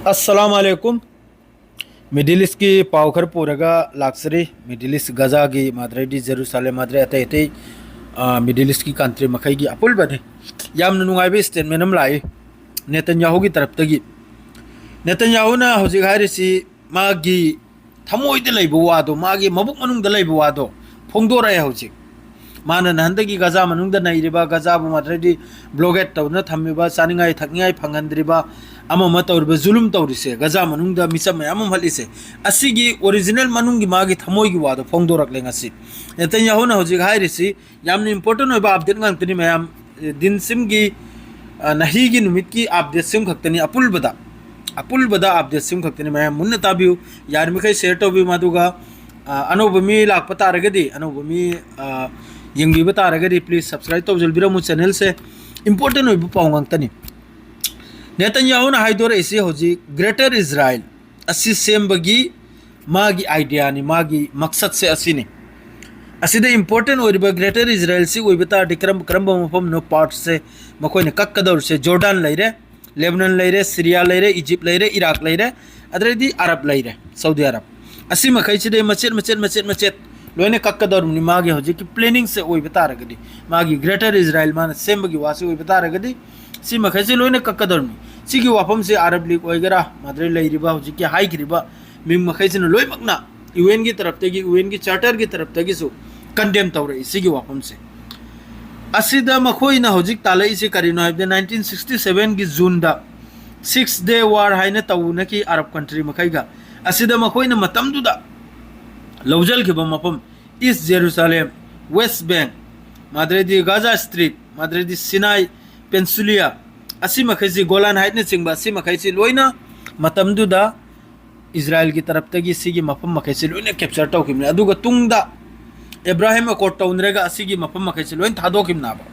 अस्सलामुअलैकुम middle east की पावखर पूरगा लाक्सरी middle east गजा की माद्रे दी जेरूसलेम माद्रे अतै अतै मिडिल ईस्ट की कंट्री मखै की अपुल बने यामन नुंगाइबे स्टेटमेंट अम लाई नेतन्याहू की तरफ तगी नेतन्याहू ना हौजिक हारिसी मागी थमोइदे लैबो वादो मागी मबुक मनुंग द लैबो वादो फोंदोराय हौजिक माना नहंदगी गजा मनुंग द नैरिबा गजा बु माद्रे दी ब्लॉगेट तौना थम्मिबा चानिंगाय थकनिगाय फंगंद्रिबा अमम तौरबा जुलुम तौरिसे गजा मनुंग द मिसम मयाम हलिसे असिगी ओरिजिनल मनुंगी मागी थमोइगी वादो फोंदोरकले ngasi नेतन्याहू ना हौजिक हारिसी यामन इंपोर्टेंट ओइबा अपडेट ngantini मयाम दिन सिमगी नही की नुमित की अपडेट सिम खक्तनी अपुलबदा अपडेट सिम खक्तनी मयाम मुन्न ताबियु यारमिखै शेयर तौबि मादुगा अनोब मी लाकपा तारगदी अनोब मी यंगबीबा तारगदी प्लीज सब्सक्राइब तौजलबिरमु चैनल से इंपोर्टेंट ओइबा पाउ ngantani नेतन्याहू ना हाइदोर इसे होजी ग्रेटर इजराइल असी सेमबगी मागी आइडिया नि मागी मकसद से असिनी असिदे इंपोर्टेंट ओइबा ग्रेटर इजराइल से ओइबता डिक्रम क्रम मफम नो पार्ट से मखोइन कक्कदौर से जॉर्डन लैरे लेबनान लैरे सीरिया लैरे इजिप्ट लैरे इराक लैरे अदरेदी अरब लैरे सऊदी अरब असी मखैसिदे मचेत लोइने कक्कदौर नि मागी होजी कि प्लानिंग से ओइबता रगदी मागी ग्रेटर इजराइल मान सेमबगी वासी ओइबता रगदी सी मखैसे लोइने कक्कदौर नि सिगी वाफम से अरब लीग ओइगरा माद्रे लैरिबा होजी कि हाइग्रिबा मिंग मखैसिन लोइमकना यूएन की तरफ तगी यूएन की चार्टर की तरफ तगी सु कंडेम तौरे सिगी वाफम से असिदा मखोइना होजिक तालई से करिनो हाइबदे 1967 की जून दा 6 डे वार हाइना तौना की अरब कंट्री मखैगा असिदा मखोइना मतमदुदा लौजल के मफम ईस्ट जेरूसलेम वेस्ट बैंक माद्रेदी गाजा स्ट्रीट माद्रेदी सिनाई पेंसुलिया असी मखैसी गोलान हाइट ने चिंबा असी मखैसी लोइना मतमदुदा इजराइल की तरफ तगी सिगी मफम मखैसी लोइना कैप्चर तौकिमने अदुगा तुंगदा इब्राहिम अकॉर्ड तौनरेगा असिगी मफम मखैसी लोइन थादोकिमनाबा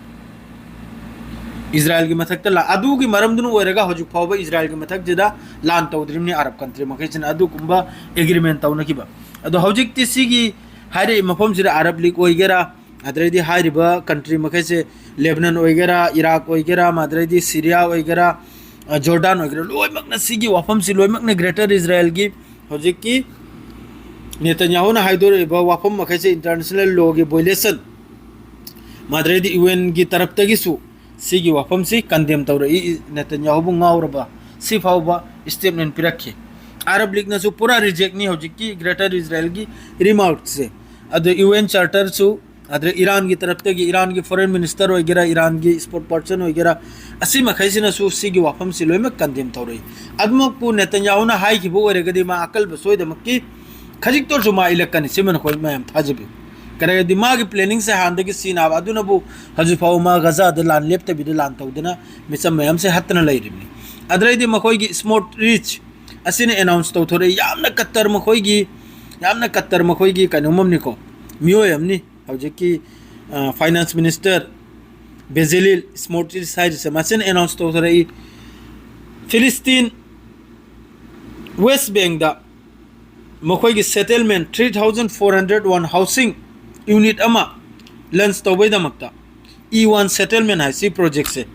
इजराइल की मथक ला अदुगी मरमदुनु ओइरेगा होजु फावबा इजराइल की मथक जिदा लान तौद्रिमने अरब कंट्री मखैसिन अदु कुंबा एग्रीमेंट तौनकिबा अदु हौजिक तिसिगी हारे मफम जिदा अरब लीग ओइगेरा अदरेदी हारिबा कंट्री मखैसे लेबनान ओइगेरा इराक ओइगेरा माद्रेदी सीरिया ओइगेरा जॉर्डन ओइगेरा लोइमकना सिगी वाफम सि लोइमकना ग्रेटर इजराइल की होजिक की नेतन्याहू ना हाइदोरेबा वाफम मखैसे इंटरनेशनल लॉ की वायलेशन माद्रेदी यूएन की तरफ तगिसु सिगी वाफम सि कंडेम तौरई नेतन्याहू बु ngauraba सि फावबा स्टेटमेंट पिरखे अरब लीग नसु पूरा रिजेक्ट नहीं होजिक की ग्रेटर इजराइल की रिमार्क से अद यूएन चार्टर सु अदरे ईरान की तरफ तक ईरान की फॉरेन मिनिस्टर वगैरह ईरान की स्पोर्ट पर्सन वगैरह असी मखैसिना सुसी वाफम से लोइम कंडेम तौरई अदमकपु नेतन्याहू ना हाई की बोरेगदी मा अकल बसोइदमकी खजिक तोर जुमा इलेक्कन सिमन खोइ मैम थाजबि करे दिमाग प्लानिंग से हांद की सीन आब अदुनबु हजुफाउ मा गजा द लान लेप्त बिद लान तौदना मिसम मैम से हतन लैरिबनि अदरेदी मखोइ की स्मोट रिच असिने अनाउंस तौथोरे यामना कत्तर मखोइ की कनुममनिको मियोयमनि हौजिकी फाइनेंस मिनिस्टर बेजेलिल स्मोट्रिच साइड से मसिन अनाउंस तौथोरे फिलिस्तीन वेस्ट बैंक दा मखोइ की सेटलमेंट 3401 हाउसिंग यूनिट अमा लंच तौबैदमक्ता E1 सेटलमेंट है सी प्रोजेक्ट से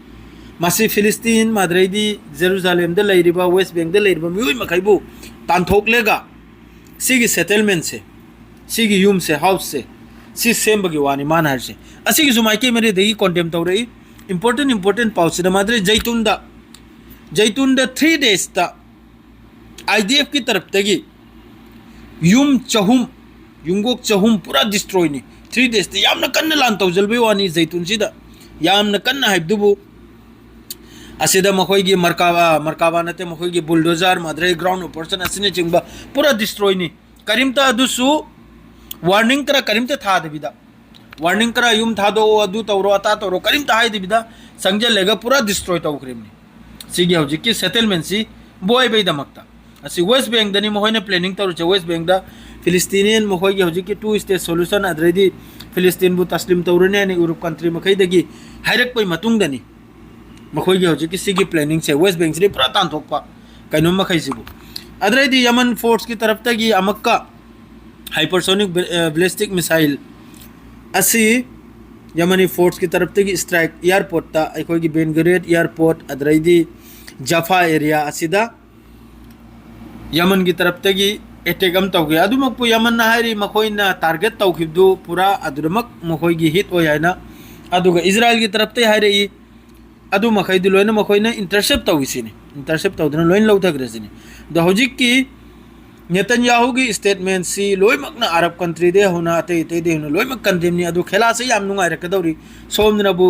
मासी फिलिस्तीन माद्रेदी जेरूसलेम द लैरिबा वेस्ट बैंक द लैरिबा मियोइ मखैबु तानथोकलेगा सिगी सेटलमेंट से सिगी यूम से हाउस से सी सेमबगी वानी मान हर से असिगी जुमाइके मेरे देगी कंडेम तौरई इंपोर्टेंट पाउसिदा माद्रे जैतून द 3 डेज ता आईडीएफ की तरफ तगी यूम चहुम युंगोक चहुम पूरा डिस्ट्रॉय नि 3 डेज ता यामना कन्न लान तौजलबे वानी जैतून सिदा यामना कन्न हाइबदुबु असिदा मखोइगी मरकाबा नते मखोइगी बुलडोजर माद्रे ग्राउंड ऑपरेशन असिने चिंबा पूरा डिस्ट्रॉय नि करिमता अदुसु वार्निंग करा करिमता थादबिदा वार्निंग करा यूम थादो अदु तौरो अता तौरो करिमता हाइदिबिदा संजय लेगा पूरा डिस्ट्रॉय तौख्रेमनि सिगी हौजिकी सेटलमेंट सी बोय बेदमक्ता असी वेस्ट बैंक दनी मखोइने प्लानिंग तौर वेस्ट बैंक दा फिलिस्तीनियन मखोइगी हौजिकी 2 स्टेट सॉल्यूशन अदरेदी फिलिस्तीन बु तस्लीम तौरने ने यूरोप कंट्री मखैदगी हाइरकपै मतुंगदनी मखोइगी हौजिकी सिगी प्लानिंग से वेस्ट बैंक से पूरा तानथोकपा कैनो मखैसिबु अदरेदी यमन फोर्स की तरफ तगी अमक्का हाइपरसोनिक बैलिस्टिक मिसाइल असी यमनी फोर्स की तरफ तगी स्ट्राइक एयरपोर्ट ता अखोइगी बेन गुरियन एयरपोर्ट अदरेदी जफा एरिया असिदा यमन की तरफ तगी अटैक अम तौगे अदुमकपु यमन ना हारी मखोइना टारगेट तौखिबदु पूरा अदुमक मखोइगी हिट ओय हाइना अदुगा इजराइल की तरफ ते हारे अदु मखैदु लोइना मखोइना इंटरसेप्ट तौगिसिनी इंटरसेप्ट तौदना लोइन लौथग्रेसिनी द होजिक की नेतन्याहू की स्टेटमेंट सी लोइमकना अरब कंट्री दे होना अते ते दे होना लोइमक कंडेम नि अदु खेला से याम नुंगाइ रकदौरी सोमनबु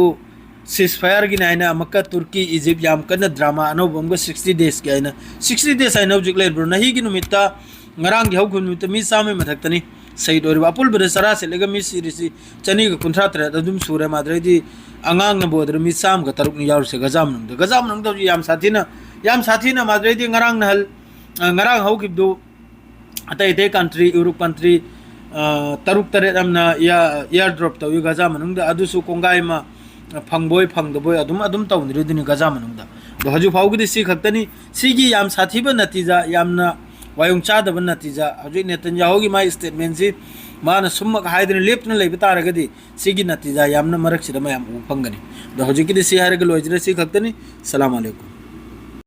सीजफायर की नाइना मक्का तुर्की इजिप्ट याम कन ड्रामा अनोबम 60 डेज के आइना 60 डेज आइना होजिक लेब्रो नही की नुमिता ngarang gi hawkhun mit mi same mathaktani said or bapul bere sara se lega mi sirisi chani ga kuntra tra adum sura madre di angang na bodre mi sam ga taruk ni yaur se gazam nang do yam sathina madre di ngarang na hal ngarang hawkib do atai te country europe country taruk tare amna ya airdrop to gazam nang da adu su kongai ma phangboy phangdoboy adum taw ni redini gazam nang da do haju phawgi si khaktani sigi yam sathiba natija yamna वायुं चादब नतीजा हजु Netanyahu की my statement से माना सुम्मक हाइदन लेपना लेब तारगदी सिगी नतीजा यामना मरक सिदा मयाम उफंगनी the हजु की सी हारग लोइजरे सी खक्तनी सलाम अलैकुम।